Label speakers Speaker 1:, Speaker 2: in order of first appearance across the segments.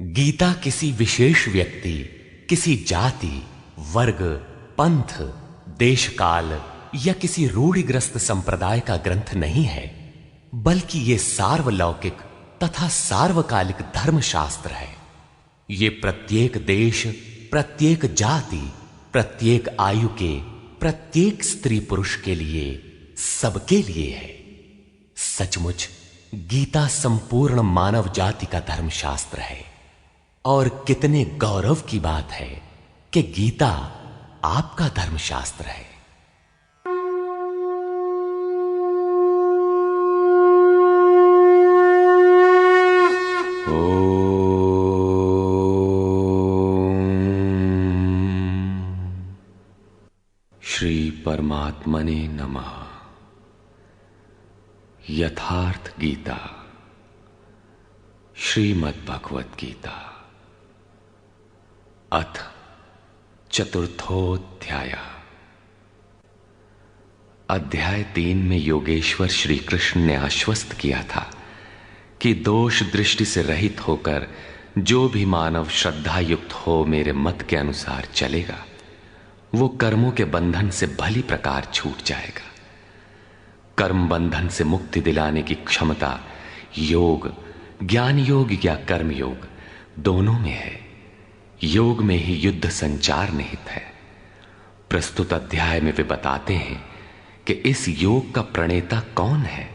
Speaker 1: गीता किसी विशेष व्यक्ति, किसी जाति, वर्ग, पंथ, देश काल या किसी रूढ़िग्रस्त संप्रदाय का ग्रंथ नहीं है, बल्कि यह सार्वलौकिक तथा सार्वकालिक धर्मशास्त्र है। ये प्रत्येक देश, प्रत्येक जाति, प्रत्येक आयु के, प्रत्येक स्त्री पुरुष के लिए, सबके लिए है। सचमुच गीता संपूर्ण मानव जाति का धर्मशास्त्र है और कितने गौरव की बात है कि गीता आपका धर्मशास्त्र है।
Speaker 2: श्री परमात्मने नमः। यथार्थ गीता, श्रीमद् भगवत गीता, अथ चतुर्थोध्याय। अध्याय 3 में योगेश्वर श्री कृष्ण ने आश्वस्त किया था कि दोष दृष्टि से रहित होकर जो भी मानव श्रद्धा युक्त हो मेरे मत के अनुसार चलेगा, वो कर्मों के बंधन से भली प्रकार छूट जाएगा। कर्म बंधन से मुक्ति दिलाने की क्षमता योग, ज्ञान योग या कर्म योग दोनों में है। योग में ही युद्ध संचार निहित है। प्रस्तुत अध्याय में वे बताते हैं कि इस योग का प्रणेता कौन है,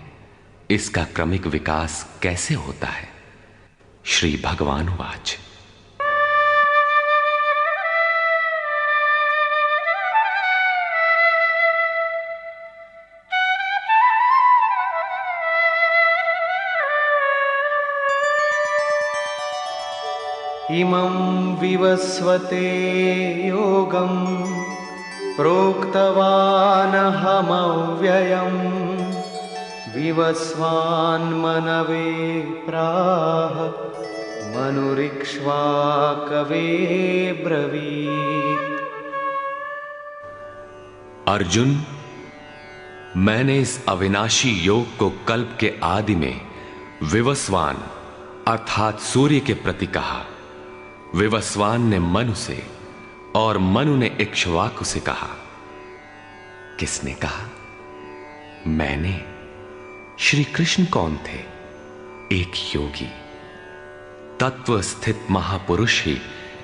Speaker 2: इसका क्रमिक विकास कैसे होता है। श्री भगवान वाच।
Speaker 3: इमं विवस्वते योगं प्रोक्तवानहमव्ययम् विवस्वान्मनवे प्राह मनुरिक्ष्वाकवे ब्रवीत्।
Speaker 2: अर्जुन, मैंने इस अविनाशी योग को कल्प के आदि में विवस्वान अर्थात सूर्य के प्रति कहा। विवस्वान ने मनु से और मनु ने इक्ष्वाकु से कहा। किसने कहा? मैंने। श्री कृष्ण कौन थे? एक योगी, तत्व स्थित महापुरुष ही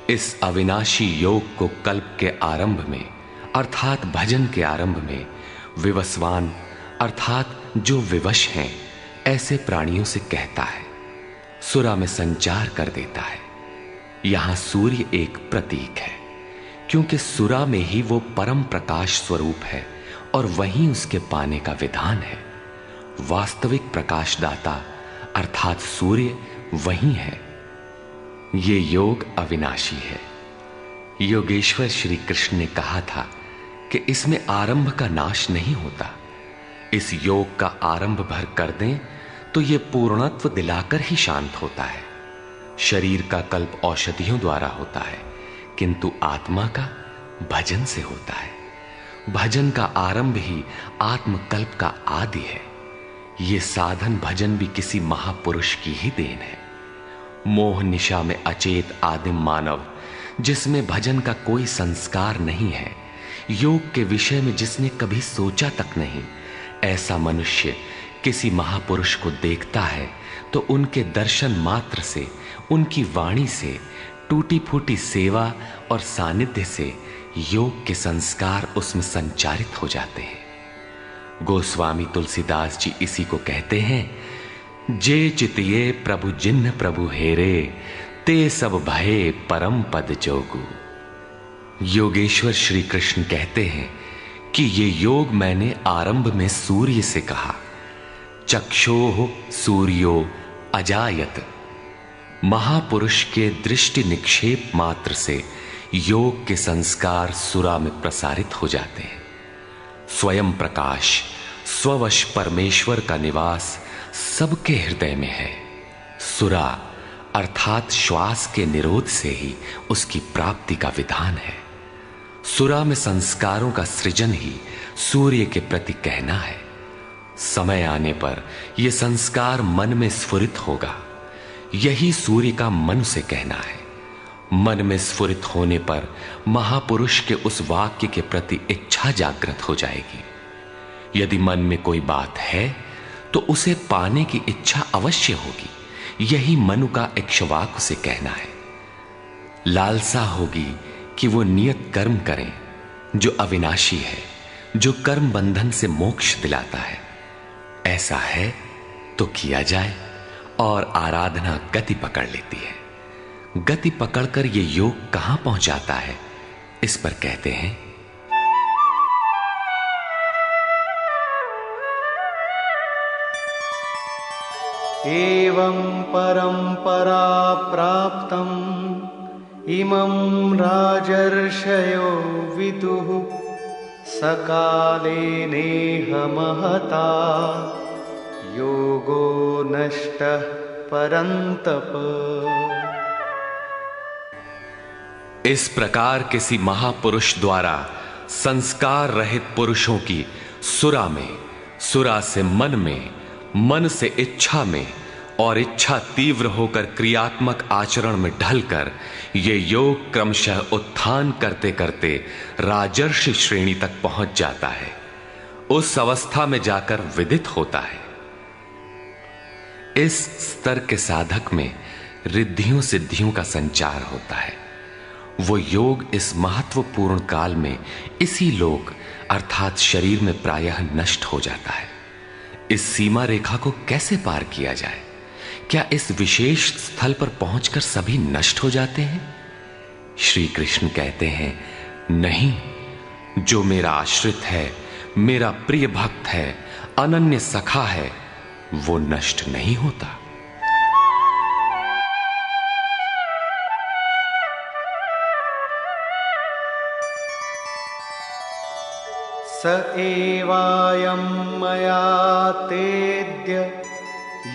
Speaker 2: इस अविनाशी योग को कल्प के आरंभ में अर्थात भजन के आरंभ में विवस्वान अर्थात जो विवश हैं ऐसे प्राणियों से कहता है, सुरा में संचार कर देता है। यहां सूर्य एक प्रतीक है, क्योंकि सुरा में ही वो परम प्रकाश स्वरूप है और वहीं उसके पाने का विधान है। वास्तविक प्रकाशदाता अर्थात सूर्य वहीं है। ये योग अविनाशी है। योगेश्वर श्री कृष्ण ने कहा था कि इसमें आरंभ का नाश नहीं होता। इस योग का आरंभ भर कर दें तो ये पूर्णत्व दिलाकर ही शांत होता है। शरीर का कल्प औषधियों द्वारा होता है, किंतु आत्मा का भजन से होता है। भजन का आरंभ ही आत्मकल्प का आदि है। ये साधन भजन भी किसी महापुरुष की ही देन है। मोह निशा में अचेत आदिम मानव, जिसमें भजन का कोई संस्कार नहीं है, योग के विषय में जिसने कभी सोचा तक नहीं, ऐसा मनुष्य किसी महापुरुष को देखता है तो उनके दर्शन मात्र से, उनकी वाणी से, टूटी फूटी सेवा और सानिध्य से योग के संस्कार उसमें संचारित हो जाते हैं। गोस्वामी तुलसीदास जी इसी को कहते हैं, जे चितिये प्रभु जिन्ह प्रभु हेरे, ते सब भये परम पद जोगु। योगेश्वर श्री कृष्ण कहते हैं कि ये योग मैंने आरंभ में सूर्य से कहा। चक्षोः सूर्यो अजायत। महापुरुष के दृष्टि निक्षेप मात्र से योग के संस्कार सुरा में प्रसारित हो जाते हैं। स्वयं प्रकाश, स्ववश परमेश्वर का निवास सबके हृदय में है। सुरा अर्थात श्वास के निरोध से ही उसकी प्राप्ति का विधान है। सुरा में संस्कारों का सृजन ही सूर्य के प्रति कहना है। समय आने पर यह संस्कार मन में स्फुरित होगा। यही सूर्य का मन से कहना है। मन में स्फुरित होने पर महापुरुष के उस वाक्य के प्रति इच्छा जागृत हो जाएगी। यदि मन में कोई बात है तो उसे पाने की इच्छा अवश्य होगी। यही मनु का इक्ष्वाकु से कहना है। लालसा होगी कि वो नियत कर्म करें जो अविनाशी है, जो कर्म बंधन से मोक्ष दिलाता है। ऐसा है तो किया जाए और आराधना गति पकड़ लेती है। गति पकड़कर ये योग कहां पहुंचाता है, इस पर कहते हैं,
Speaker 3: एवं परंपरा प्राप्तम् इमं राजर्षयो विदुः सकाले नेह महता योगो नष्टः परन्तप।
Speaker 2: इस प्रकार किसी महापुरुष द्वारा संस्कार रहित पुरुषों की सुरा में, सुरा से मन में, मन से इच्छा में और इच्छा तीव्र होकर क्रियात्मक आचरण में ढलकर ये योग क्रमशः उत्थान करते करते राजर्षि श्रेणी तक पहुंच जाता है। उस अवस्था में जाकर विदित होता है। इस स्तर के साधक में रिद्धियों सिद्धियों का संचार होता है। वो योग इस महत्वपूर्ण काल में इसी लोक अर्थात शरीर में प्रायः नष्ट हो जाता है। इस सीमा रेखा को कैसे पार किया जाए? क्या इस विशेष स्थल पर पहुंचकर सभी नष्ट हो जाते हैं? श्री कृष्ण कहते हैं, नहीं, जो मेरा आश्रित है, मेरा प्रिय भक्त है, अनन्य सखा है, वो नष्ट नहीं होता।
Speaker 3: स एवायं मया तेद्य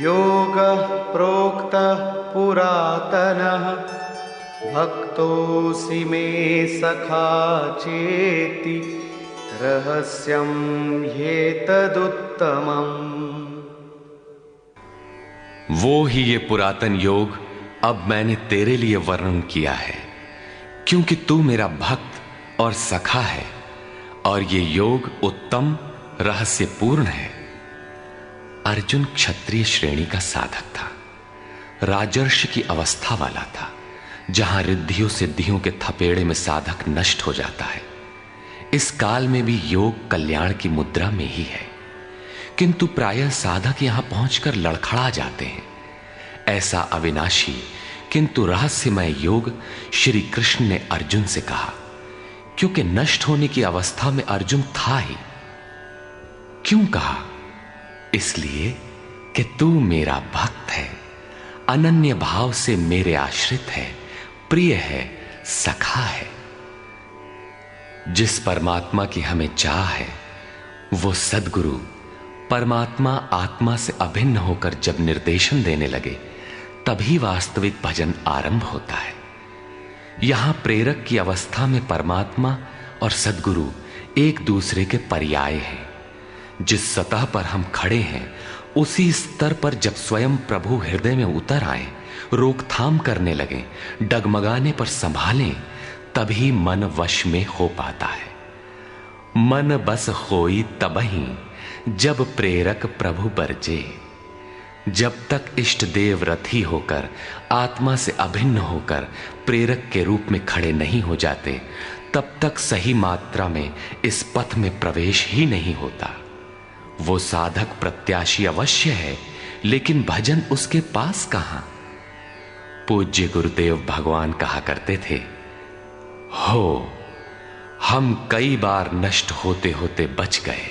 Speaker 3: योगः प्रोक्तः पुरातनः भक्तोऽसि मे सखा चेति रहस्यं ह्येतदुत्तमम्।
Speaker 2: वो ही ये पुरातन योग अब मैंने तेरे लिए वर्णन किया है, क्योंकि तू मेरा भक्त और सखा है और ये योग उत्तम रहस्यपूर्ण है। अर्जुन क्षत्रिय श्रेणी का साधक था, राजर्षि की अवस्था वाला था, जहां रिद्धियों सिद्धियों के थपेड़े में साधक नष्ट हो जाता है। इस काल में भी योग कल्याण की मुद्रा में ही है, किंतु प्रायः साधक यहां पहुंचकर लड़खड़ा जाते हैं। ऐसा अविनाशी किंतु रहस्यमय योग श्री कृष्ण ने अर्जुन से कहा, क्योंकि नष्ट होने की अवस्था में अर्जुन था ही। क्यों कहा? इसलिए कि तू मेरा भक्त है, अनन्य भाव से मेरे आश्रित है, प्रिय है, सखा है। जिस परमात्मा की हमें चाह है, वो सद्गुरु परमात्मा आत्मा से अभिन्न होकर जब निर्देशन देने लगे, तभी वास्तविक भजन आरंभ होता है। यहां प्रेरक की अवस्था में परमात्मा और सद्गुरु एक दूसरे के पर्याय हैं। जिस सतह पर हम खड़े हैं, उसी स्तर पर जब स्वयं प्रभु हृदय में उतर आए, रोकथाम करने लगे, डगमगाने पर संभालें, तभी मन वश में हो पाता है। मन बस होई तबही जब प्रेरक प्रभु बरजे। जब तक इष्ट देव रथी होकर आत्मा से अभिन्न होकर प्रेरक के रूप में खड़े नहीं हो जाते, तब तक सही मात्रा में इस पथ में प्रवेश ही नहीं होता। वो साधक प्रत्याशी अवश्य है, लेकिन भजन उसके पास कहां? पूज्य गुरुदेव भगवान कहा करते थे, हो हम कई बार नष्ट होते होते बच गए,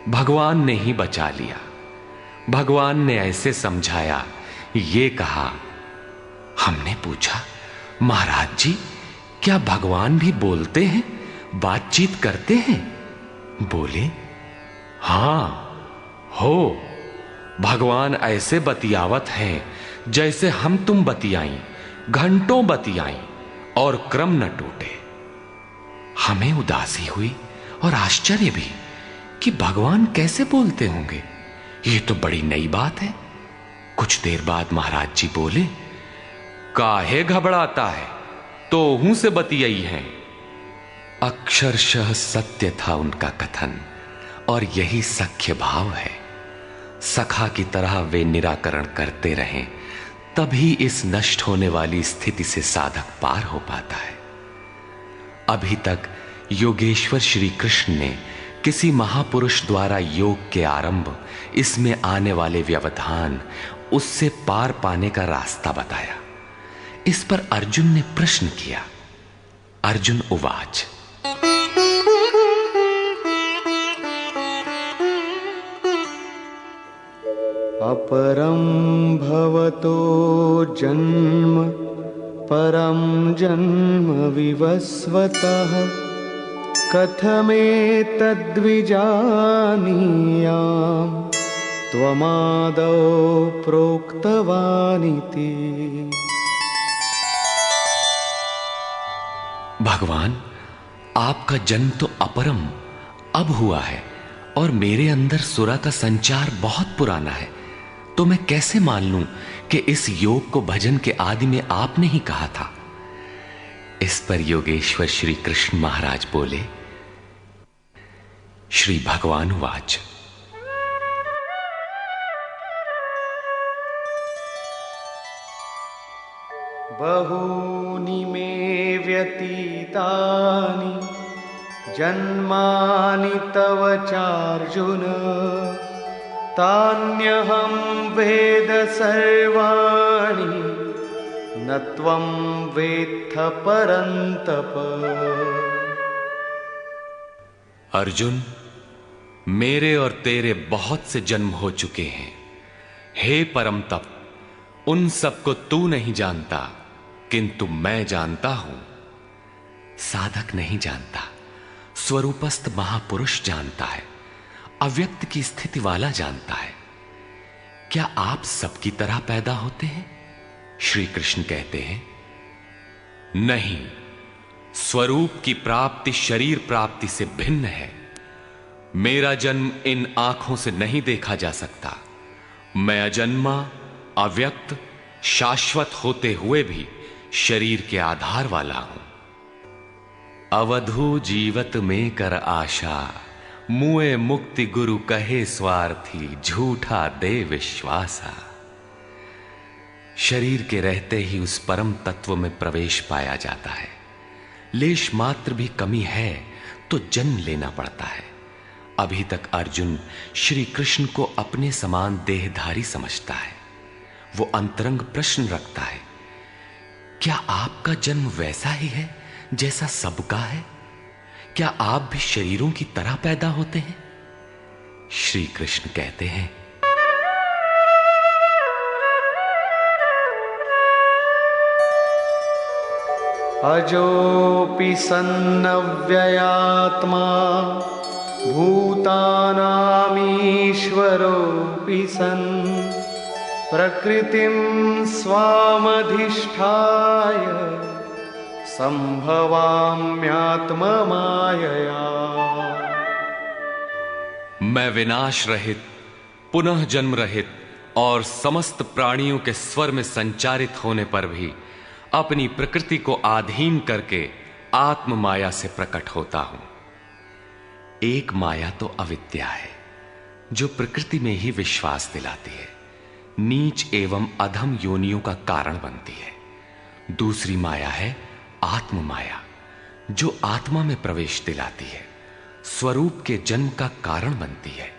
Speaker 2: भगवान ने ही बचा लिया। भगवान ने ऐसे समझाया, ये कहा। हमने पूछा, महाराज जी, क्या भगवान भी बोलते हैं, बातचीत करते हैं? बोले, हां, हो, भगवान ऐसे बतियावत हैं जैसे हम तुम बतियाई, घंटों बतियाई और क्रम न टूटे। हमें उदासी हुई और आश्चर्य भी कि भगवान कैसे बोलते होंगे, ये तो बड़ी नई बात है। कुछ देर बाद महाराज जी बोले, काहे घबराता है, तो हूं से बतियाई हैं। अक्षरशः सत्य था उनका कथन, और यही सख्य भाव है। सखा की तरह वे निराकरण करते रहें, तभी इस नष्ट होने वाली स्थिति से साधक पार हो पाता है। अभी तक योगेश्वर श्री कृष्ण ने किसी महापुरुष द्वारा योग के आरंभ, इसमें आने वाले व्यवधान, उससे पार पाने का रास्ता बताया। इस पर अर्जुन ने प्रश्न किया। अर्जुन उवाच,
Speaker 3: अपरं भवतो जन्म परं जन्म विवस्वतः कथमेतद्विजानीयाम् त्वमादौ प्रोक्तवानिति।
Speaker 2: भगवान, आपका जन्म तो अपरम अब हुआ है, और मेरे अंदर सुरा का संचार बहुत पुराना है, तो मैं कैसे मान लूं कि इस योग को भजन के आदि में आपने ही कहा था। इस पर योगेश्वर श्री कृष्ण महाराज बोले। श्री भगवान वाच,
Speaker 3: बहूनि मे व्यतीतानि जन्मानि तव चार्जुन तान्यहं वेद सर्वाणि न त्वं वेत्थ परन्तप।
Speaker 2: अर्जुन, मेरे और तेरे बहुत से जन्म हो चुके हैं। हे परम तप, उन सबको तू नहीं जानता, किंतु मैं जानता हूं। साधक नहीं जानता, स्वरूपस्थ महापुरुष जानता है, अव्यक्त की स्थिति वाला जानता है। क्या आप सबकी तरह पैदा होते हैं? श्री कृष्ण कहते हैं, नहीं, स्वरूप की प्राप्ति शरीर प्राप्ति से भिन्न है। मेरा जन्म इन आंखों से नहीं देखा जा सकता। मैं अजन्मा, अव्यक्त, शाश्वत होते हुए भी शरीर के आधार वाला हूं। अवधू जीवत में कर आशा, मुए मुक्ति गुरु कहे स्वार्थी, झूठा दे विश्वासा। शरीर के रहते ही उस परम तत्व में प्रवेश पाया जाता है। लेश मात्र भी कमी है तो जन्म लेना पड़ता है। अभी तक अर्जुन श्री कृष्ण को अपने समान देहधारी समझता है। वो अंतरंग प्रश्न रखता है, क्या आपका जन्म वैसा ही है जैसा सबका है? क्या आप भी शरीरों की तरह पैदा होते हैं? श्री कृष्ण कहते हैं,
Speaker 3: अजोऽपि सन्नव्ययात्मा भूतानामीश्वरोऽपि सन् प्रकृतिं स्वामधिष्ठाय संभवाम्यात्ममायया।
Speaker 2: मैं विनाश रहित, पुनः जन्म रहित और समस्त प्राणियों के स्वर में संचारित होने पर भी अपनी प्रकृति को आधीन करके आत्म माया से प्रकट होता हूं। एक माया तो अविद्या है, जो प्रकृति में ही विश्वास दिलाती है, नीच एवं अधम योनियों का कारण बनती है। दूसरी माया है आत्म माया, जो आत्मा में प्रवेश दिलाती है, स्वरूप के जन्म का कारण बनती है।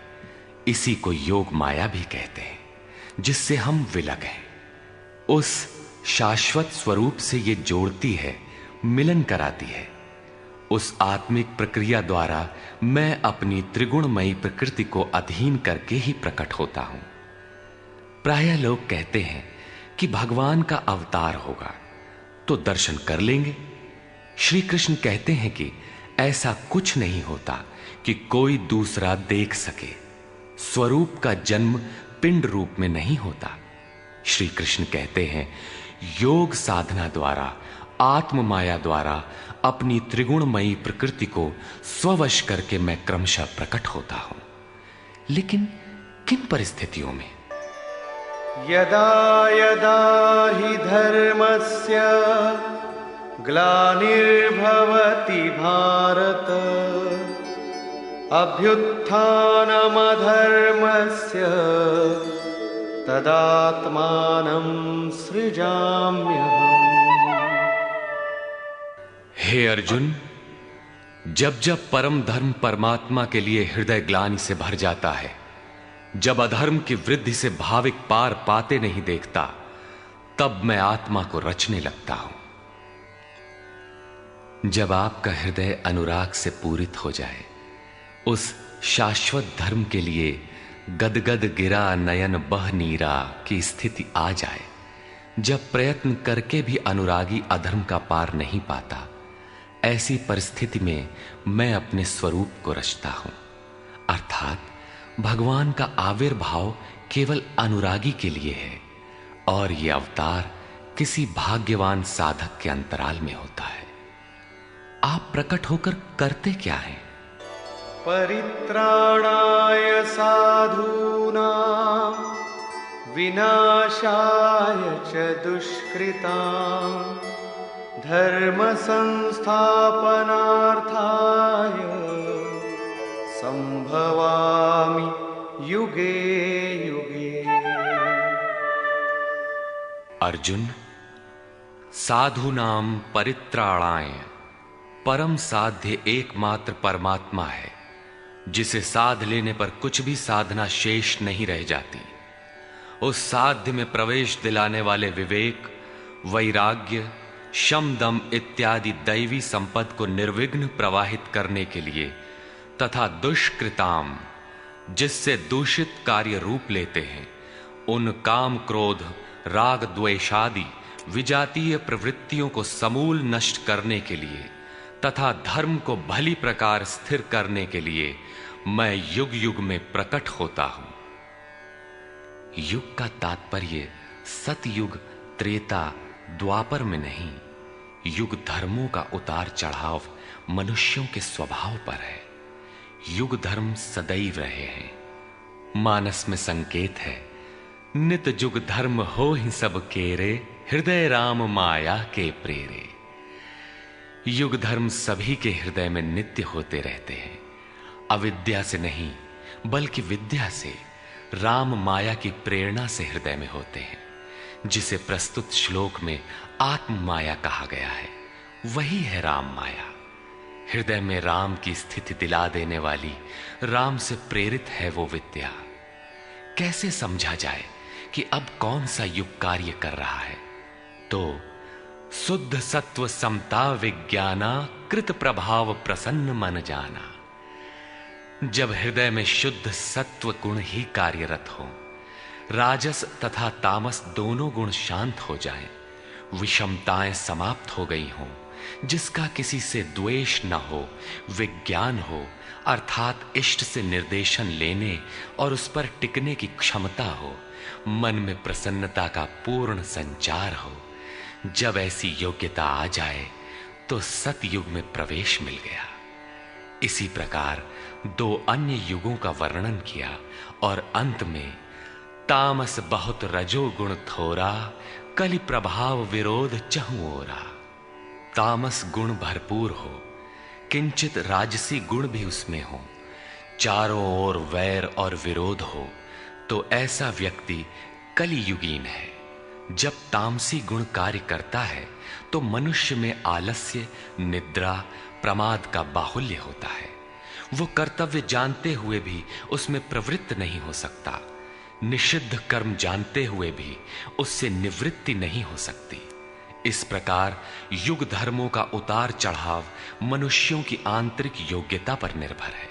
Speaker 2: इसी को योग माया भी कहते हैं, जिससे हम विलग हैं। उस शाश्वत स्वरूप से ये जोड़ती है, मिलन कराती है। उस आत्मिक प्रक्रिया द्वारा मैं अपनी त्रिगुणमयी प्रकृति को अधीन करके ही प्रकट होता हूं। प्रायः लोग कहते हैं कि भगवान का अवतार होगा तो दर्शन कर लेंगे। श्री कृष्ण कहते हैं कि ऐसा कुछ नहीं होता कि कोई दूसरा देख सके। स्वरूप का जन्म पिंड रूप में नहीं होता। श्री कृष्ण कहते हैं, योग साधना द्वारा, आत्म माया द्वारा अपनी त्रिगुणमयी प्रकृति को स्ववश करके मैं क्रमशः प्रकट होता हूं। लेकिन किन परिस्थितियों में?
Speaker 3: यदा यदा हि धर्मस्य ग्लानिर्भवति भारत अभ्युत्थानमधर्मस्य तदात्मानं सृजाम्यहम्।
Speaker 2: हे अर्जुन, जब जब परम धर्म परमात्मा के लिए हृदय ग्लानि से भर जाता है, जब अधर्म की वृद्धि से भाविक पार पाते नहीं देखता, तब मैं आत्मा को रचने लगता हूं। जब आपका हृदय अनुराग से पूरित हो जाए, उस शाश्वत धर्म के लिए गदगद गिरा नयन बह नीरा की स्थिति आ जाए, जब प्रयत्न करके भी अनुरागी अधर्म का पार नहीं पाता, ऐसी परिस्थिति में मैं अपने स्वरूप को रचता हूं। अर्थात भगवान का आविर्भाव केवल अनुरागी के लिए है और यह अवतार किसी भाग्यवान साधक के अंतराल में होता है। आप प्रकट होकर करते क्या हैं?
Speaker 3: परित्राणाय साधूनां विनाशाय च दुष्कृतां धर्म संस्थापनार्थाय संभवामि युगे युगे।
Speaker 2: अर्जुन, साधूनां परित्राणाय परम साध्य एकमात्र परमात्मा है, जिसे साध लेने पर कुछ भी साधना शेष नहीं रह जाती। उस साध्य में प्रवेश दिलाने वाले विवेक, वैराग्य, शम दम इत्यादि दैवी संपद को निर्विघ्न प्रवाहित करने के लिए तथा दुष्कृताम, जिससे दूषित कार्य रूप लेते हैं, उन काम क्रोध राग द्वेषादि विजातीय प्रवृत्तियों को समूल नष्ट करने के लिए तथा धर्म को भली प्रकार स्थिर करने के लिए मैं युग युग में प्रकट होता हूं। युग का तात्पर्य सतयुग, त्रेता, द्वापर में नहीं। युग धर्मों का उतार चढ़ाव मनुष्यों के स्वभाव पर है। युग धर्म सदैव रहे हैं। मानस में संकेत है, नित जुग धर्म हो ही सब केरे, हृदय राम माया के प्रेरे। युग धर्म सभी के हृदय में नित्य होते रहते हैं। अविद्या से नहीं बल्कि विद्या से, राम माया की प्रेरणा से हृदय में होते हैं, जिसे प्रस्तुत श्लोक में आत्म माया कहा गया है। वही है राम माया। हृदय में राम की स्थिति दिला देने वाली, राम से प्रेरित है वो विद्या। कैसे समझा जाए कि अब कौन सा युग कार्य कर रहा है? तो शुद्ध सत्व समता विज्ञाना, कृत प्रभाव प्रसन्न मन जाना। जब हृदय में शुद्ध सत्व गुण ही कार्यरत हो, राजस तथा तामस दोनों गुण शांत हो जाएं, विषमताएं समाप्त हो गई हों, जिसका किसी से द्वेष न हो, विज्ञान हो, अर्थात इष्ट से निर्देशन लेने और उस पर टिकने की क्षमता हो, मन में प्रसन्नता का पूर्ण संचार हो, जब ऐसी योग्यता आ जाए तो सतयुग में प्रवेश मिल गया। इसी प्रकार दो अन्य युगों का वर्णन किया और अंत में तामस बहुत रजो गुण थोरा, कलि प्रभाव विरोध चहु ओरा। तामस गुण भरपूर हो, किंचित राजसी गुण भी उसमें हो, चारों ओर वैर और विरोध हो, तो ऐसा व्यक्ति कलियुगीन है। जब तामसी गुण कार्य करता है तो मनुष्य में आलस्य, निद्रा, प्रमाद का बाहुल्य होता है। वो कर्तव्य जानते हुए भी उसमें प्रवृत्त नहीं हो सकता, निषिद्ध कर्म जानते हुए भी उससे निवृत्ति नहीं हो सकती। इस प्रकार युग धर्मों का उतार चढ़ाव मनुष्यों की आंतरिक योग्यता पर निर्भर है।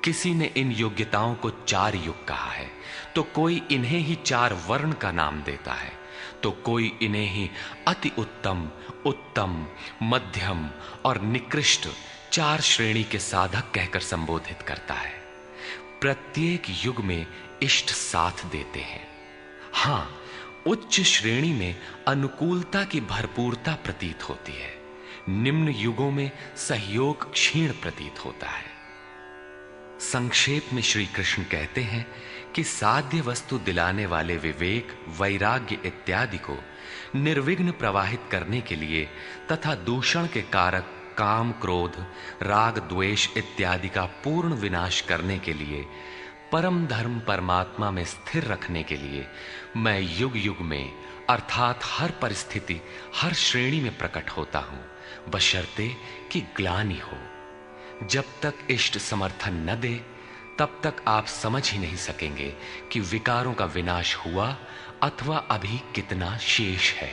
Speaker 2: किसी ने इन योग्यताओं को 4 युग कहा है, तो कोई इन्हें ही 4 वर्ण का नाम देता है, तो कोई इन्हें ही अति उत्तम, उत्तम, मध्यम और निकृष्ट 4 श्रेणी के साधक कहकर संबोधित करता है। प्रत्येक युग में इष्ट साथ देते हैं। हां, उच्च श्रेणी में अनुकूलता की भरपूरता प्रतीत होती है, निम्न युगों में सहयोग क्षीण प्रतीत होता है। संक्षेप में श्री कृष्ण कहते हैं कि साध्य वस्तु दिलाने वाले विवेक, वैराग्य इत्यादि को निर्विघ्न प्रवाहित करने के लिए तथा दूषण के कारक काम, क्रोध, राग, द्वेष इत्यादि का पूर्ण विनाश करने के लिए, परम धर्म परमात्मा में स्थिर रखने के लिए मैं युग युग में अर्थात हर परिस्थिति, हर श्रेणी में प्रकट होता हूं, बशर्ते कि ग्लानि हो। जब तक इष्ट समर्थन न दे तब तक आप समझ ही नहीं सकेंगे कि विकारों का विनाश हुआ अथवा अभी कितना शेष है।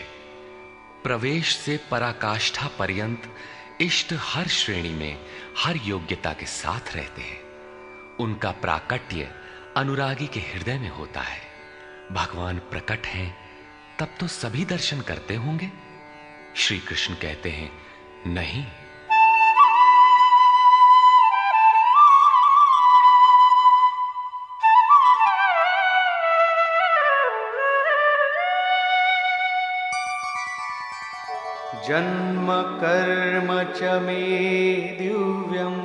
Speaker 2: प्रवेश से पराकाष्ठा पर्यंत इष्ट हर श्रेणी में, हर योग्यता के साथ रहते हैं। उनका प्राकट्य अनुरागी के हृदय में होता है। भगवान प्रकट हैं तब तो सभी दर्शन करते होंगे। श्री कृष्ण कहते हैं, नहीं,
Speaker 3: जन्म कर्म च मे दिव्यम्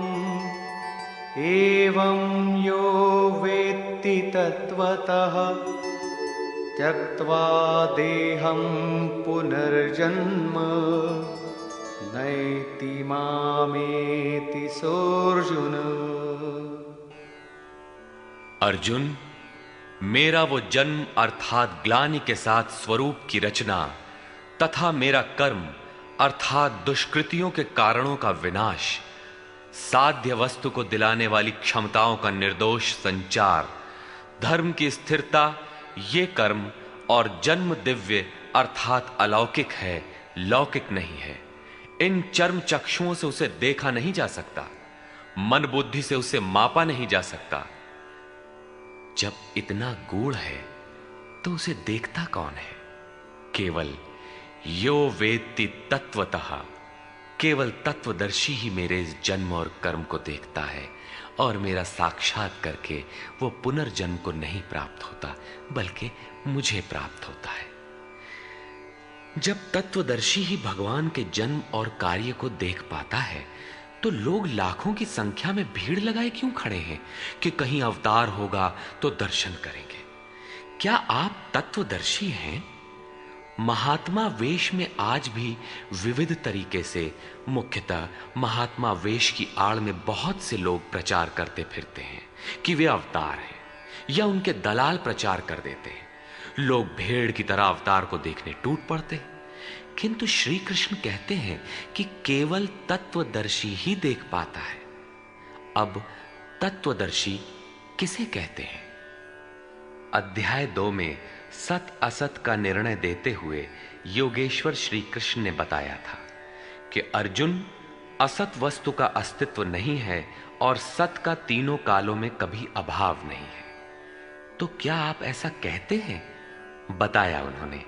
Speaker 3: एवं यो वेत्ति तत्त्वतः त्यक्त्वा देहं पुनर्जन्म नैति मामेति सोऽर्जुन।
Speaker 2: अर्जुन, मेरा वो जन्म अर्थात ग्लानि के साथ स्वरूप की रचना तथा मेरा कर्म अर्थात दुष्कृतियों के कारणों का विनाश, साध्य वस्तु को दिलाने वाली क्षमताओं का निर्दोष संचार, धर्म की स्थिरता, ये कर्म और जन्म दिव्य अर्थात अलौकिक है, लौकिक नहीं है। इन चर्म चक्षुओं से उसे देखा नहीं जा सकता, मन बुद्धि से उसे मापा नहीं जा सकता। जब इतना गूढ़ है तो उसे देखता कौन है? केवल यो वेत्ति तत्वतः, केवल तत्वदर्शी ही मेरे इस जन्म और कर्म को देखता है और मेरा साक्षात करके वो पुनर्जन्म को नहीं प्राप्त होता बल्कि मुझे प्राप्त होता है। जब तत्वदर्शी ही भगवान के जन्म और कार्य को देख पाता है तो लोग लाखों की संख्या में भीड़ लगाए क्यों खड़े हैं कि कहीं अवतार होगा तो दर्शन करेंगे? क्या आप तत्वदर्शी हैं? महात्मा वेश में आज भी विविध तरीके से, मुख्यतः महात्मा वेश की आड़ में बहुत से लोग प्रचार करते फिरते हैं कि वे अवतार हैं, या उनके दलाल प्रचार कर देते हैं। लोग भेड़ की तरह अवतार को देखने टूट पड़ते हैं। किंतु श्री कृष्ण कहते हैं कि केवल तत्वदर्शी ही देख पाता है। अब तत्वदर्शी किसे कहते हैं? अध्याय 2 में सत असत का निर्णय देते हुए योगेश्वर श्री कृष्ण ने बताया था कि अर्जुन, असत वस्तु का अस्तित्व नहीं है और सत का तीनों कालों में कभी अभाव नहीं है। तो क्या आप ऐसा कहते हैं? बताया उन्होंने,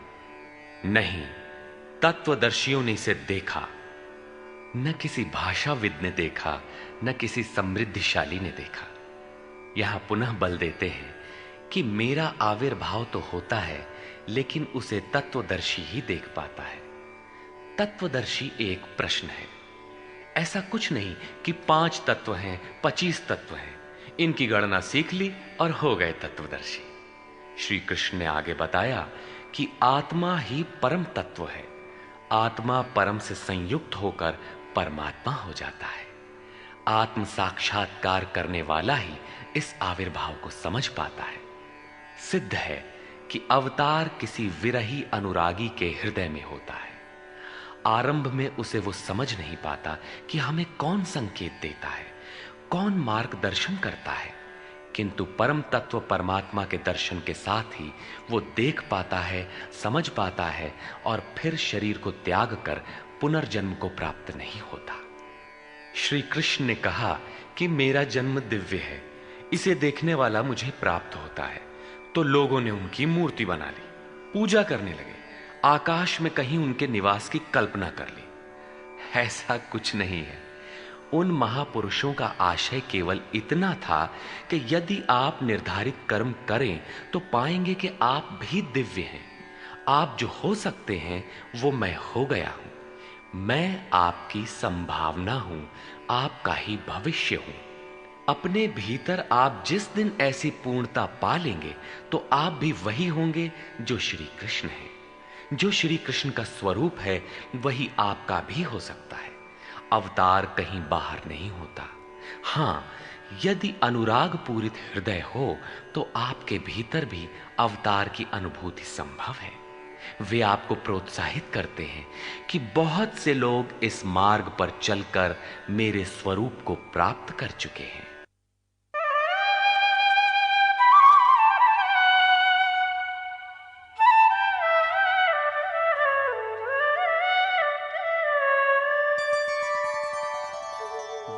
Speaker 2: नहीं, तत्वदर्शियों ने इसे देखा। न किसी भाषाविद ने देखा, न किसी समृद्धिशाली ने देखा। यहां पुनः बल देते हैं कि मेरा आविर्भाव तो होता है लेकिन उसे तत्वदर्शी ही देख पाता है। तत्वदर्शी एक प्रश्न है। ऐसा कुछ नहीं कि 5 तत्व हैं, 25 तत्व हैं, इनकी गणना सीख ली और हो गए तत्वदर्शी। श्री कृष्ण ने आगे बताया कि आत्मा ही परम तत्व है। आत्मा परम से संयुक्त होकर परमात्मा हो जाता है। आत्म साक्षात्कार करने वाला ही इस आविर्भाव को समझ पाता है। सिद्ध है कि अवतार किसी विरही अनुरागी के हृदय में होता है। आरंभ में उसे वो समझ नहीं पाता कि हमें कौन संकेत देता है, कौन मार्गदर्शन करता है, किंतु परम तत्व परमात्मा के दर्शन के साथ ही वो देख पाता है, समझ पाता है और फिर शरीर को त्याग कर पुनर्जन्म को प्राप्त नहीं होता। श्री कृष्ण ने कहा कि मेरा जन्म दिव्य है, इसे देखने वाला मुझे प्राप्त होता है। तो लोगों ने उनकी मूर्ति बना ली, पूजा करने लगे, आकाश में कहीं उनके निवास की कल्पना कर ली। ऐसा कुछ नहीं है। उन महापुरुषों का आशय केवल इतना था कि यदि आप निर्धारित कर्म करें तो पाएंगे कि आप भी दिव्य हैं। आप जो हो सकते हैं वो मैं हो गया हूं। मैं आपकी संभावना हूं, आपका ही भविष्य हूं। अपने भीतर आप जिस दिन ऐसी पूर्णता पा लेंगे तो आप भी वही होंगे जो श्री कृष्ण है। जो श्री कृष्ण का स्वरूप है वही आपका भी हो सकता है। अवतार कहीं बाहर नहीं होता। हां, यदि अनुराग पूरित हृदय हो तो आपके भीतर भी अवतार की अनुभूति संभव है। वे आपको प्रोत्साहित करते हैं कि बहुत से लोग इस मार्ग पर चलकर मेरे स्वरूप को प्राप्त कर चुके हैं।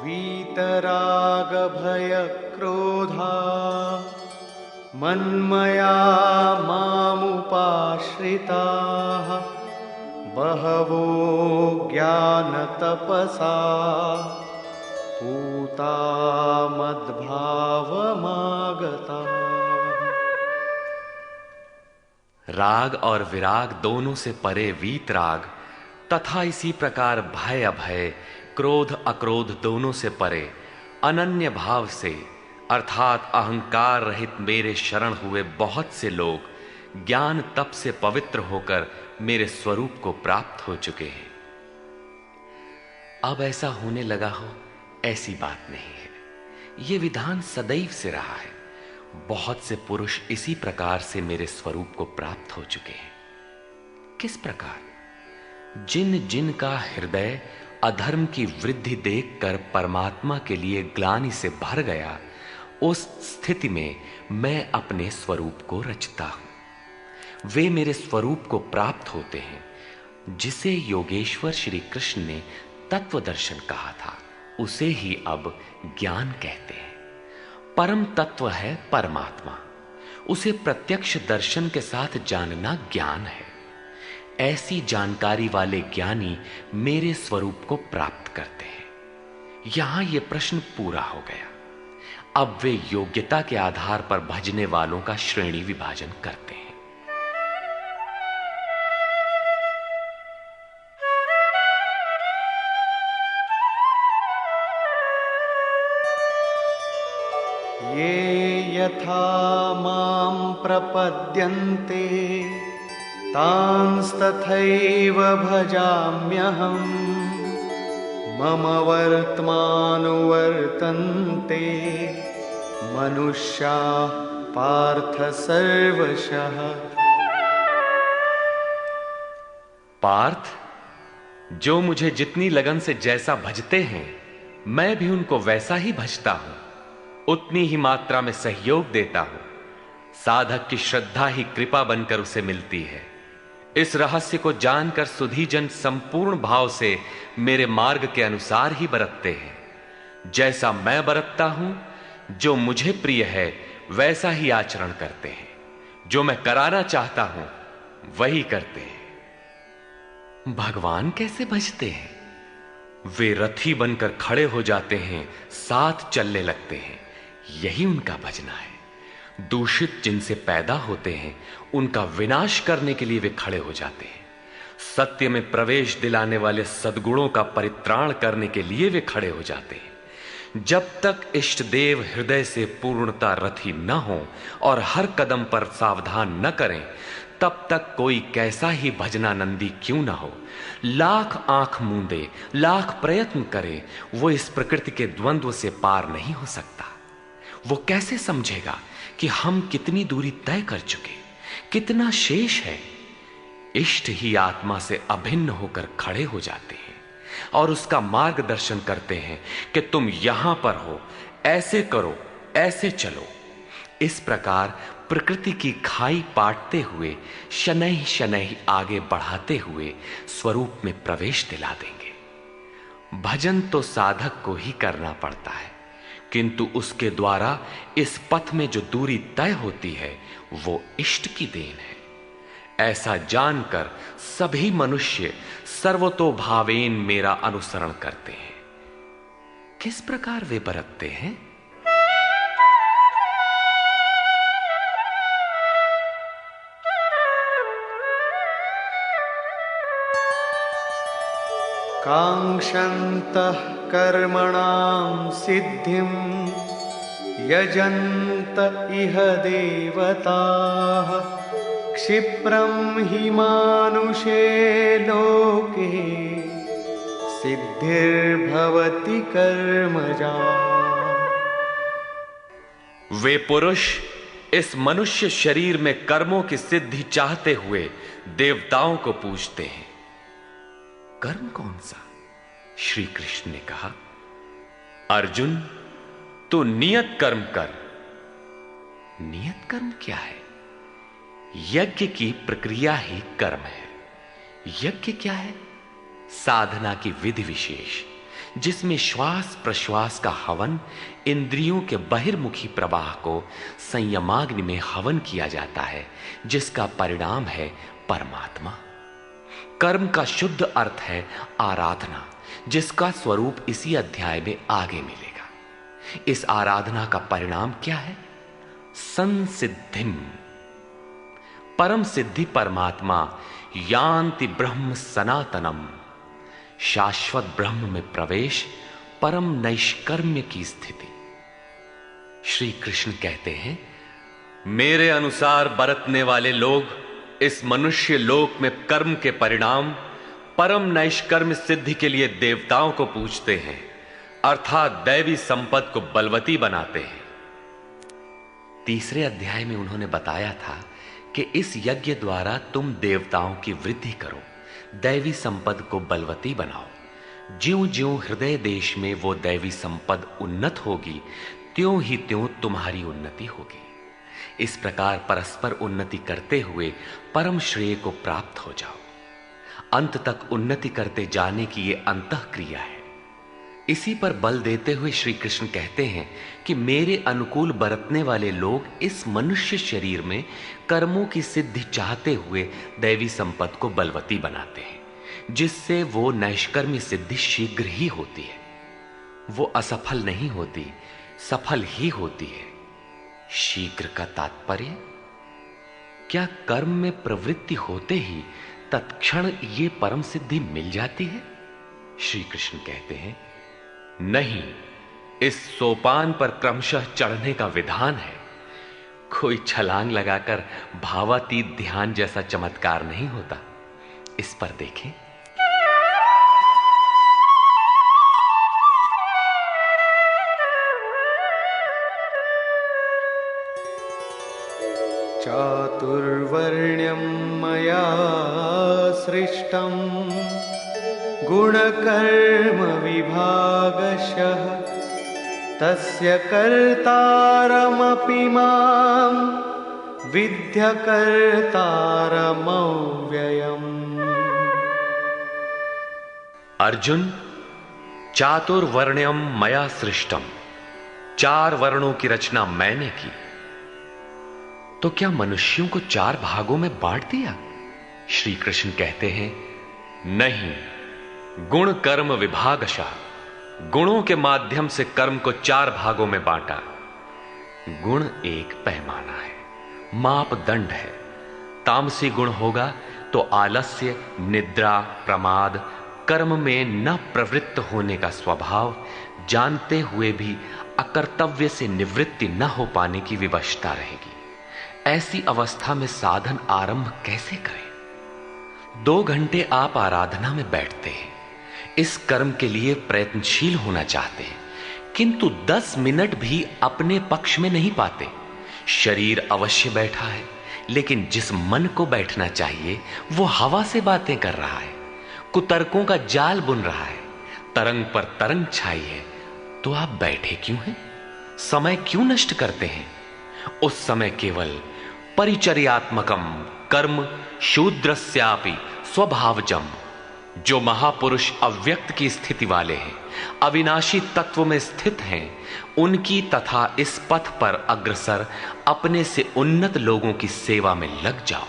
Speaker 3: वीतराग भय क्रोधा मन्मया मामुपाश्रिताः बहवो ज्ञानतपसा पूता मद्भावमागता।
Speaker 2: राग और विराग दोनों से परे वीतराग तथा इसी प्रकार भय अभय, क्रोध अक्रोध दोनों से परे अनन्य भाव से अर्थात अहंकार रहित मेरे शरण हुए बहुत से लोग ज्ञान तप से पवित्र होकर मेरे स्वरूप को प्राप्त हो चुके हैं। अब ऐसा होने लगा हो ऐसी बात नहीं है। यह विधान सदैव से रहा है। बहुत से पुरुष इसी प्रकार से मेरे स्वरूप को प्राप्त हो चुके हैं। किस प्रकार? जिन जिन का हृदय अधर्म की वृद्धि देखकर परमात्मा के लिए ग्लानि से भर गया, उस स्थिति में मैं अपने स्वरूप को रचता हूं। वे मेरे स्वरूप को प्राप्त होते हैं, जिसे योगेश्वर श्री कृष्ण ने तत्व दर्शन कहा था, उसे ही अब ज्ञान कहते हैं। परम तत्व है परमात्मा। उसे प्रत्यक्ष दर्शन के साथ जानना ज्ञान है। ऐसी जानकारी वाले ज्ञानी मेरे स्वरूप को प्राप्त करते हैं। यहां यह प्रश्न पूरा हो गया। अब वे योग्यता के आधार पर भजने वालों का श्रेणी विभाजन करते हैं।
Speaker 3: ये यथा मां प्रपद्यन्ते तांस्तथैव भजाम्यहम् मम वर्त्मानुवर्तन्ते मनुष्याः पार्थ सर्वशः।
Speaker 2: पार्थ, जो मुझे जितनी लगन से जैसा भजते हैं, मैं भी उनको वैसा ही भजता हूं, उतनी ही मात्रा में सहयोग देता हूं। साधक की श्रद्धा ही कृपा बनकर उसे मिलती है। इस रहस्य को जानकर सुधीजन संपूर्ण भाव से मेरे मार्ग के अनुसार ही बरतते हैं। जैसा मैं बरतता हूं, जो मुझे प्रिय है वैसा ही आचरण करते हैं। जो मैं कराना चाहता हूं वही करते हैं। भगवान कैसे भजते हैं? वे रथी बनकर खड़े हो जाते हैं, साथ चलने लगते हैं। यही उनका भजना है। दूषित जिनसे पैदा होते हैं उनका विनाश करने के लिए वे खड़े हो जाते हैं। सत्य में प्रवेश दिलाने वाले सद्गुणों का परित्राण करने के लिए वे खड़े हो जाते हैं। जब तक इष्ट देव हृदय से पूर्णता रथी न हो और हर कदम पर सावधान न करें, तब तक कोई कैसा ही भजनानंदी क्यों ना हो, लाख आंख मूंदे, लाख प्रयत्न करे, वो इस प्रकृति के द्वंद्व से पार नहीं हो सकता। वो कैसे समझेगा कि हम कितनी दूरी तय कर चुके, कितना शेष है। इष्ट ही आत्मा से अभिन्न होकर खड़े हो जाते हैं और उसका मार्गदर्शन करते हैं कि तुम यहां पर हो, ऐसे करो, ऐसे चलो। इस प्रकार प्रकृति की खाई पाटते हुए शनैः शनैः आगे बढ़ाते हुए स्वरूप में प्रवेश दिला देंगे। भजन तो साधक को ही करना पड़ता है, किंतु उसके द्वारा इस पथ में जो दूरी तय होती है वो इष्ट की देन है। ऐसा जानकर सभी मनुष्य सर्वतोभावेन मेरा अनुसरण करते हैं। किस प्रकार वे बरतते हैं?
Speaker 3: कांक्षन्तः कर्मणां सिद्धिं यजन्त इह देवताः क्षिप्रं हि मानुषे लोके सिद्धिर्भवति कर्मजा।
Speaker 2: वे पुरुष इस मनुष्य शरीर में कर्मों की सिद्धि चाहते हुए देवताओं को पूजते हैं। कर्म कौन सा? श्री कृष्ण ने कहा, अर्जुन तू नियत कर्म कर। नियत कर्म क्या है? यज्ञ की प्रक्रिया ही कर्म है। यज्ञ क्या है? साधना की विधि विशेष, जिसमें श्वास प्रश्वास का हवन, इंद्रियों के बहिर्मुखी प्रवाह को संयमाग्नि में हवन किया जाता है, जिसका परिणाम है परमात्मा। कर्म का शुद्ध अर्थ है आराधना, जिसका स्वरूप इसी अध्याय में आगे मिलेगा। इस आराधना का परिणाम क्या है? संसिद्धिम, परम सिद्धि परमात्मा, यान्ति ब्रह्म सनातनम, शाश्वत ब्रह्म में प्रवेश, परम नैष्कर्म्य की स्थिति। श्री कृष्ण कहते हैं, मेरे अनुसार बरतने वाले लोग इस मनुष्य लोक में कर्म के परिणाम परम नैष्कर्म्य सिद्धि के लिए देवताओं को पूजते हैं, अर्थात दैवी संपद को बलवती बनाते हैं। तीसरे अध्याय में उन्होंने बताया था कि इस यज्ञ द्वारा तुम देवताओं की वृद्धि करो, दैवी संपद को बलवती बनाओ। ज्यों ज्यों हृदय देश में वो दैवी संपद उन्नत होगी, त्यों ही त्यों तुम्हारी उन्नति होगी। इस प्रकार परस्पर उन्नति करते हुए परम श्रेय को प्राप्त हो जाओ। अंत तक उन्नति करते जाने की ये अंतःक्रिया है। इसी पर बल देते हुए श्री कृष्ण कहते हैं कि मेरे अनुकूल बरतने वाले लोग इस मनुष्य शरीर में कर्मों की सिद्धि चाहते हुए दैवी संपद को बलवती बनाते हैं, जिससे वो नैष्कर्म्य सिद्धि शीघ्र ही होती है। वो असफल नहीं होती, सफल ही होती है। शीघ्र का तात्पर्य, क्या कर्म में प्रवृत्ति होते ही तत्क्षण ये परम सिद्धि मिल जाती है? श्री कृष्ण कहते हैं, नहीं, इस सोपान पर क्रमशः चढ़ने का विधान है। कोई छलांग लगाकर भावातीत ध्यान जैसा चमत्कार नहीं होता। इस पर देखें।
Speaker 3: चातुर्वर्ण्यं मया सृष्टं गुणकर्म विभागशः तस्य कर्तारमपि मां विद्य कर्तारमव्ययम्।
Speaker 2: अर्जुन, चातुर्वर्ण्यम मया सृष्टम, 4 वर्णों की रचना मैंने की। तो क्या मनुष्यों को 4 भागों में बांट दिया? श्री कृष्ण कहते हैं, नहीं, गुण कर्म विभागशः, गुणों के माध्यम से कर्म को 4 भागों में बांटा। गुण एक पैमाना है, मापदंड है। तामसी गुण होगा तो आलस्य, निद्रा, प्रमाद, कर्म में न प्रवृत्त होने का स्वभाव, जानते हुए भी अकर्तव्य से निवृत्ति न हो पाने की विवशता रहेगी। ऐसी अवस्था में साधन आरंभ कैसे करें? 2 घंटे आप आराधना में बैठते हैं, इस कर्म के लिए प्रयत्नशील होना चाहते हैं, किंतु 10 मिनट भी अपने पक्ष में नहीं पाते। शरीर अवश्य बैठा है, लेकिन जिस मन को बैठना चाहिए वो हवा से बातें कर रहा है, कुतर्कों का जाल बुन रहा है, तरंग पर तरंग छाई है। तो आप बैठे क्यों हैं? समय क्यों नष्ट करते हैं? उस समय केवल परिचर्यात्मकम कर्म शूद्रस्यापि स्वभावजम, जो महापुरुष अव्यक्त की स्थिति वाले हैं, अविनाशी तत्व में स्थित हैं, उनकी तथा इस पथ पर अग्रसर अपने से उन्नत लोगों की सेवा में लग जाओ।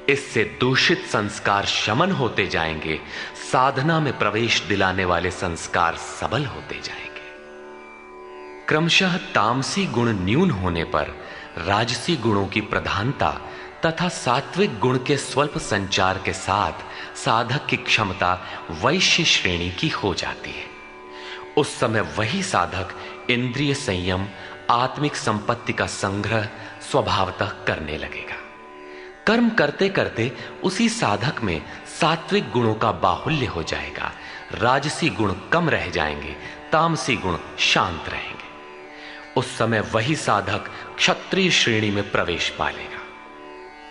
Speaker 2: इससे दूषित संस्कार शमन होते जाएंगे, साधना में प्रवेश दिलाने वाले संस्कार सबल होते जाएंगे। क्रमशः तामसी गुण न्यून होने पर राजसी गुणों की प्रधानता तथा सात्विक गुण के स्वल्प संचार के साथ साधक की क्षमता वैश्य श्रेणी की हो जाती है। उस समय वही साधक इंद्रिय संयम,
Speaker 1: आत्मिक संपत्ति का संग्रह स्वभावतः करने लगेगा। कर्म करते करते उसी साधक में सात्विक गुणों का बाहुल्य हो जाएगा, राजसी गुण कम रह जाएंगे, तामसी गुण शांत रहेंगे। उस समय वही साधक क्षत्रिय श्रेणी में प्रवेश पालेगा।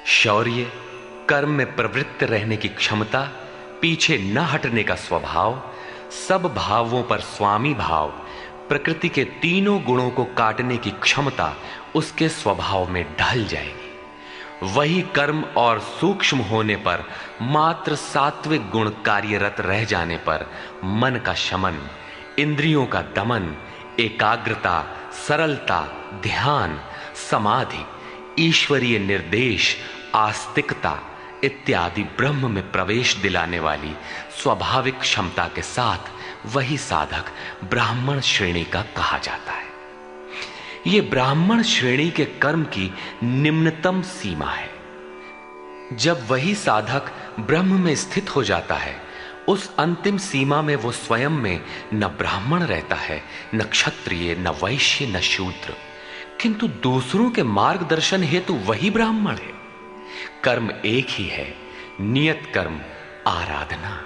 Speaker 1: शौर्य, कर्म में प्रवृत्त रहने की क्षमता, पीछे न हटने का स्वभाव, सब भावों पर स्वामी भाव, प्रकृति के तीनों गुणों को काटने की क्षमता उसके स्वभाव में ढल जाएगी। वही कर्म और सूक्ष्म होने पर, मात्र सात्विक गुण कार्यरत रह जाने पर मन का शमन, इंद्रियों का दमन, एकाग्रता, सरलता, ध्यान, समाधि, ईश्वरीय निर्देश, आस्तिकता इत्यादि ब्रह्म में प्रवेश दिलाने वाली स्वाभाविक क्षमता के साथ वही साधक ब्राह्मण श्रेणी का कहा जाता है। यह ब्राह्मण श्रेणी के कर्म की निम्नतम सीमा है। जब वही साधक ब्रह्म में स्थित हो जाता है, उस अंतिम सीमा में वो स्वयं में न ब्राह्मण रहता है, न क्षत्रिय, न वैश्य, न शूद्र, किंतु दूसरों के मार्गदर्शन हेतु वही ब्राह्मण है। कर्म एक ही है, नियत कर्म आराधना।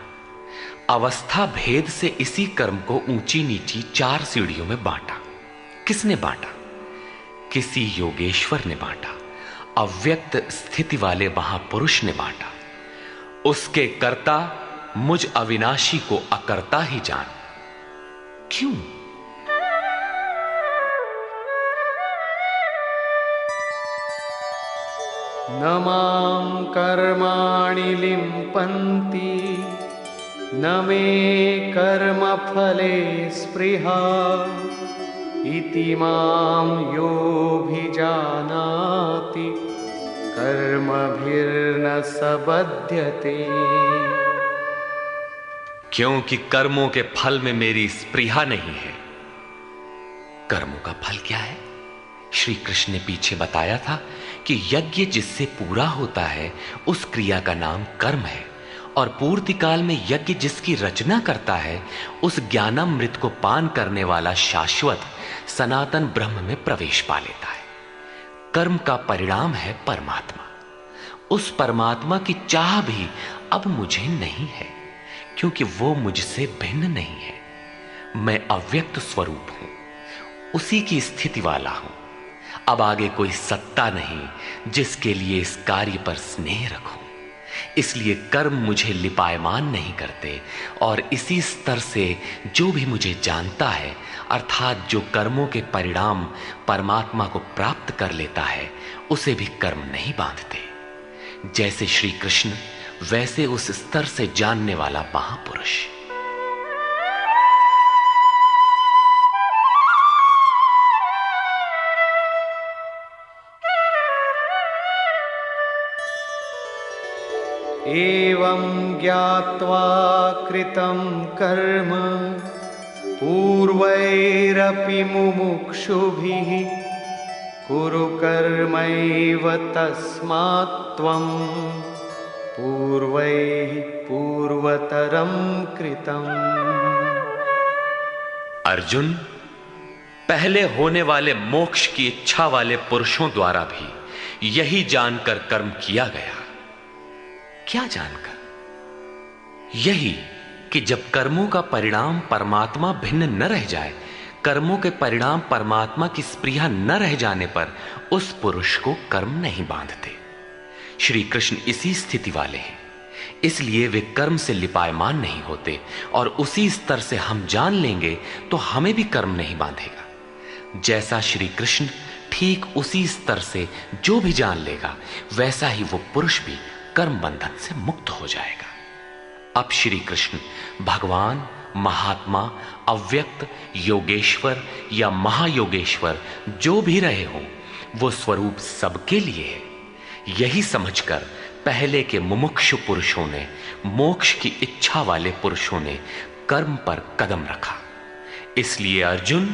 Speaker 1: अवस्था भेद से इसी कर्म को ऊंची नीची 4 सीढ़ियों में बांटा। किसने बांटा? किसी योगेश्वर ने बांटा। अव्यक्त स्थिति वाले महापुरुष ने बांटा। उसके कर्ता मुझ अविनाशी को अकर्ता ही जान। क्यों?
Speaker 3: न मां कर्माणि लिम्पन्ति न मे कर्मफले स्पृहा इति मां योऽभिजानाति कर्मभिर्न स बध्यते।
Speaker 1: क्योंकि कर्मों के फल में मेरी स्पृहा नहीं है। कर्मों का फल क्या है? श्री कृष्ण ने पीछे बताया था कि यज्ञ जिससे पूरा होता है उस क्रिया का नाम कर्म है, और पूर्ति काल में यज्ञ जिसकी रचना करता है उस ज्ञानामृत को पान करने वाला शाश्वत सनातन ब्रह्म में प्रवेश पा लेता है। कर्म का परिणाम है परमात्मा। उस परमात्मा की चाह भी अब मुझे नहीं है, क्योंकि वो मुझसे भिन्न नहीं है। मैं अव्यक्त स्वरूप हूं, उसी की स्थिति वाला हूं। अब आगे कोई सत्ता नहीं जिसके लिए इस कार्य पर स्नेह रखूं। इसलिए कर्म मुझे लिपायमान नहीं करते, और इसी स्तर से जो भी मुझे जानता है, अर्थात जो कर्मों के परिणाम परमात्मा को प्राप्त कर लेता है, उसे भी कर्म नहीं बांधते। जैसे श्री कृष्ण, वैसे उस स्तर से जानने वाला महापुरुष।
Speaker 3: एवं ज्ञात्वा कृतं कर्म पूर्वैरपि मुमुक्षुभिः कुरु कर्मैव तस्मात् त्वं पूर्वैः पूर्वतरं कृतम्।
Speaker 1: अर्जुन, पहले होने वाले मोक्ष की इच्छा वाले पुरुषों द्वारा भी यही जानकर कर्म किया गया। क्या जानकर? यही कि जब कर्मों का परिणाम परमात्मा भिन्न न रह जाए, कर्मों के परिणाम परमात्मा की स्पृहा न रह जाने पर उस पुरुष को कर्म नहीं बांधते। श्री कृष्ण इसी स्थिति वाले हैं, इसलिए वे कर्म से लिपायमान नहीं होते, और उसी स्तर से हम जान लेंगे तो हमें भी कर्म नहीं बांधेगा। जैसा श्री कृष्ण, ठीक उसी स्तर से जो भी जान लेगा, वैसा ही वो पुरुष भी कर्म बंधन से मुक्त हो जाएगा। अब श्री कृष्ण भगवान, महात्मा, अव्यक्त, योगेश्वर या महायोगेश्वर जो भी रहे हों, वो स्वरूप सबके लिए है। यही समझकर पहले के मुमुक्षु पुरुषों ने, मोक्ष की इच्छा वाले पुरुषों ने कर्म पर कदम रखा। इसलिए अर्जुन,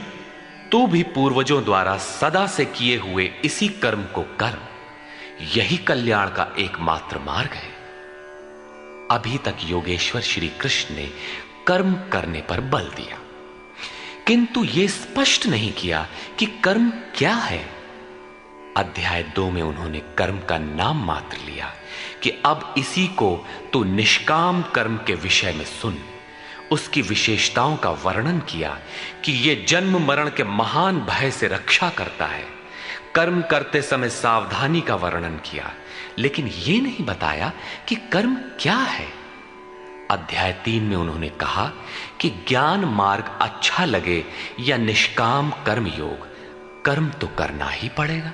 Speaker 1: तू भी पूर्वजों द्वारा सदा से किए हुए इसी कर्म को कर। यही कल्याण का एकमात्र मार्ग है। अभी तक योगेश्वर श्री कृष्ण ने कर्म करने पर बल दिया, किंतु यह स्पष्ट नहीं किया कि कर्म क्या है। अध्याय 2 में उन्होंने कर्म का नाम मात्र लिया कि अब इसी को तू निष्काम कर्म के विषय में सुन। उसकी विशेषताओं का वर्णन किया कि यह जन्म मरण के महान भय से रक्षा करता है। कर्म करते समय सावधानी का वर्णन किया, लेकिन यह नहीं बताया कि कर्म क्या है। अध्याय 3 में उन्होंने कहा कि ज्ञान मार्ग अच्छा लगे या निष्काम कर्म योग, कर्म तो करना ही पड़ेगा।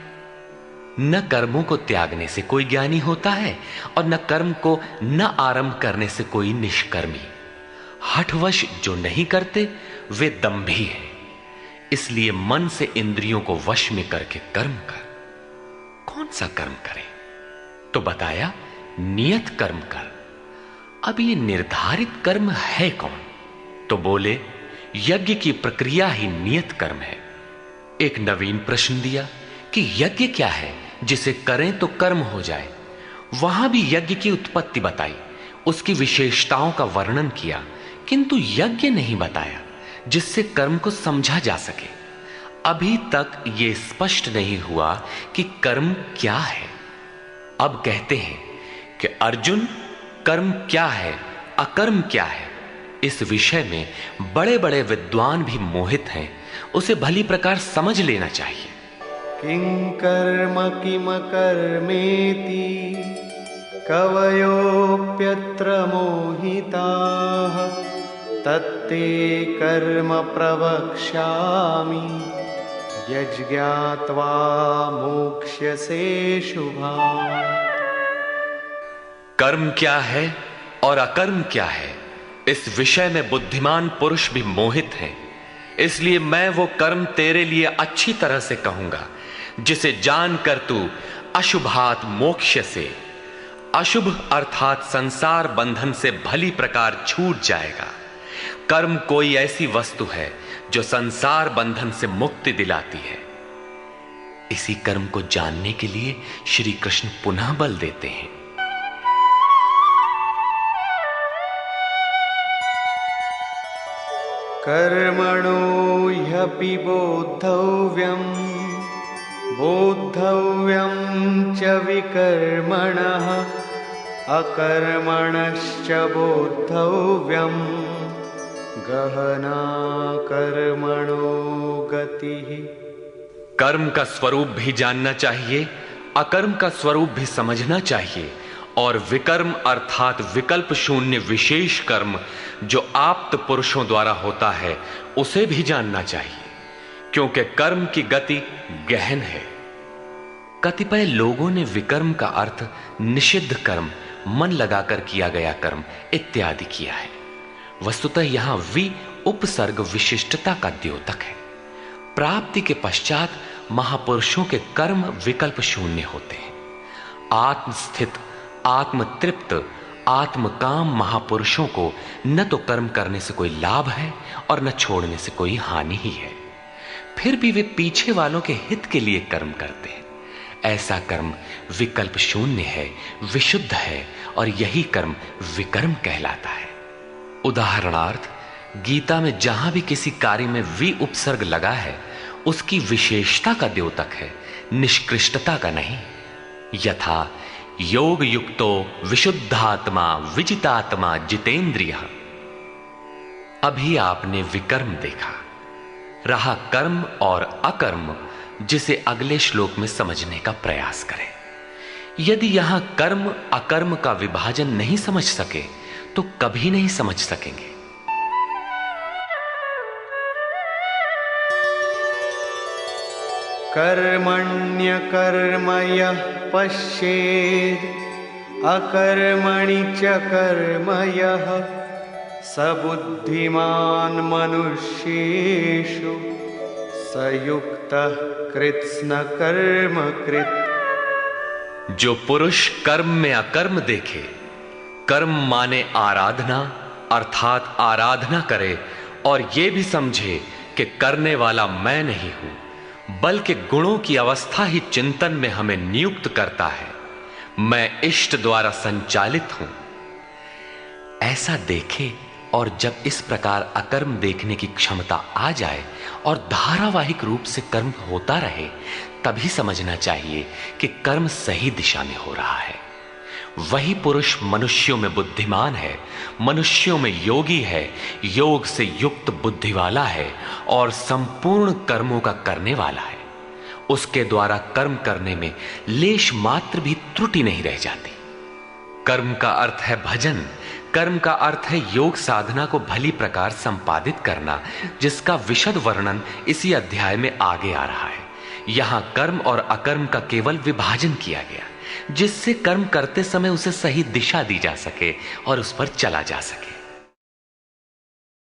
Speaker 1: न कर्मों को त्यागने से कोई ज्ञानी होता है और न कर्म को न आरंभ करने से कोई निष्कर्मी। हठवश जो नहीं करते वे दंभी हैं। इसलिए मन से इंद्रियों को वश में करके कर्म कर। कौन सा कर्म करे? तो बताया नियत कर्म कर। अब ये निर्धारित कर्म है कौन? तो बोले यज्ञ की प्रक्रिया ही नियत कर्म है। एक नवीन प्रश्न दिया कि यज्ञ क्या है जिसे करें तो कर्म हो जाए। वहां भी यज्ञ की उत्पत्ति बताई, उसकी विशेषताओं का वर्णन किया, किंतु यज्ञ नहीं बताया जिससे कर्म को समझा जा सके। अभी तक यह स्पष्ट नहीं हुआ कि कर्म क्या है। अब कहते हैं कि अर्जुन, कर्म क्या है, अकर्म क्या है, इस विषय में बड़े बड़े विद्वान भी मोहित हैं। उसे भली प्रकार समझ लेना चाहिए।
Speaker 3: किं कर्म किम कर्मेति कवयोप्यत्र मोहिताः तत्ते कर्म प्रवक्ष्यामि यज्ञात्वा मोक्ष्यसे शुभात्।
Speaker 1: कर्म क्या है और अकर्म क्या है, इस विषय में बुद्धिमान पुरुष भी मोहित हैं। इसलिए मैं वो कर्म तेरे लिए अच्छी तरह से कहूंगा जिसे जानकर तू अशुभात मोक्ष से, अशुभ अर्थात संसार बंधन से भली प्रकार छूट जाएगा। कर्म कोई ऐसी वस्तु है जो संसार बंधन से मुक्ति दिलाती है। इसी कर्म को जानने के लिए श्री कृष्ण पुनः बल देते हैं।
Speaker 3: कर्मणो ह्यपि बोद्धव्यं च विकर्मणः अकर्मणश्च बोद्धव्यं गहना कर्मणो गतिः।
Speaker 1: कर्म का स्वरूप भी जानना चाहिए, अकर्म का स्वरूप भी समझना चाहिए, और विकर्म अर्थात विकल्प शून्य विशेष कर्म जो आप्त पुरुषों द्वारा होता है उसे भी जानना चाहिए, क्योंकि कर्म की गति गहन है। कतिपय लोगों ने विकर्म का अर्थ निषिद्ध कर्म, मन लगाकर किया गया कर्म इत्यादि किया है। वस्तुतः यहां वि उपसर्ग विशिष्टता का द्योतक है। प्राप्ति के पश्चात महापुरुषों के कर्म विकल्प शून्य होते हैं। आत्मस्थित, आत्मतृप्त, आत्मकाम महापुरुषों को न तो कर्म करने से कोई लाभ है और न छोड़ने से कोई हानि ही है। फिर भी वे पीछे वालों के हित के लिए कर्म करते हैं। ऐसा कर्म विकल्प शून्य है, विशुद्ध है, और यही कर्म विकर्म कहलाता है। उदाहरणार्थ, गीता में जहां भी किसी कार्य में वि उपसर्ग लगा है उसकी विशेषता का द्योतक है, निष्कृष्टता का नहीं। यथा योग युक्तो विशुद्धात्मा विजितात्मा जितेंद्रिय। अभी आपने विकर्म देखा, रहा कर्म और अकर्म, जिसे अगले श्लोक में समझने का प्रयास करें। यदि यहां कर्म अकर्म का विभाजन नहीं समझ सके तो कभी नहीं समझ सकेंगे।
Speaker 3: कर्मण्यकर्म यः पश्येत् अकर्मणि च कर्म यः स बुद्धिमान् मनुष्येषु स युक्तः कृत्स्न कर्म कृत्।
Speaker 1: जो पुरुष कर्म में अकर्म देखे, कर्म माने आराधना अर्थात आराधना करे, और यह भी समझे कि करने वाला मैं नहीं हूं बल्कि गुणों की अवस्था ही चिंतन में हमें नियुक्त करता है, मैं इष्ट द्वारा संचालित हूं, ऐसा देखे और जब इस प्रकार अकर्म देखने की क्षमता आ जाए और धारावाहिक रूप से कर्म होता रहे, तभी समझना चाहिए कि कर्म सही दिशा में हो रहा है। वही पुरुष मनुष्यों में बुद्धिमान है, मनुष्यों में योगी है, योग से युक्त बुद्धि वाला है और संपूर्ण कर्मों का करने वाला है। उसके द्वारा कर्म करने में लेश मात्र भी त्रुटि नहीं रह जाती। कर्म का अर्थ है भजन, कर्म का अर्थ है योग साधना को भली प्रकार संपादित करना, जिसका विशद वर्णन इसी अध्याय में आगे आ रहा है। यहां कर्म और अकर्म का केवल विभाजन किया गया, जिससे कर्म करते समय उसे सही दिशा दी जा सके और उस पर चला जा सके।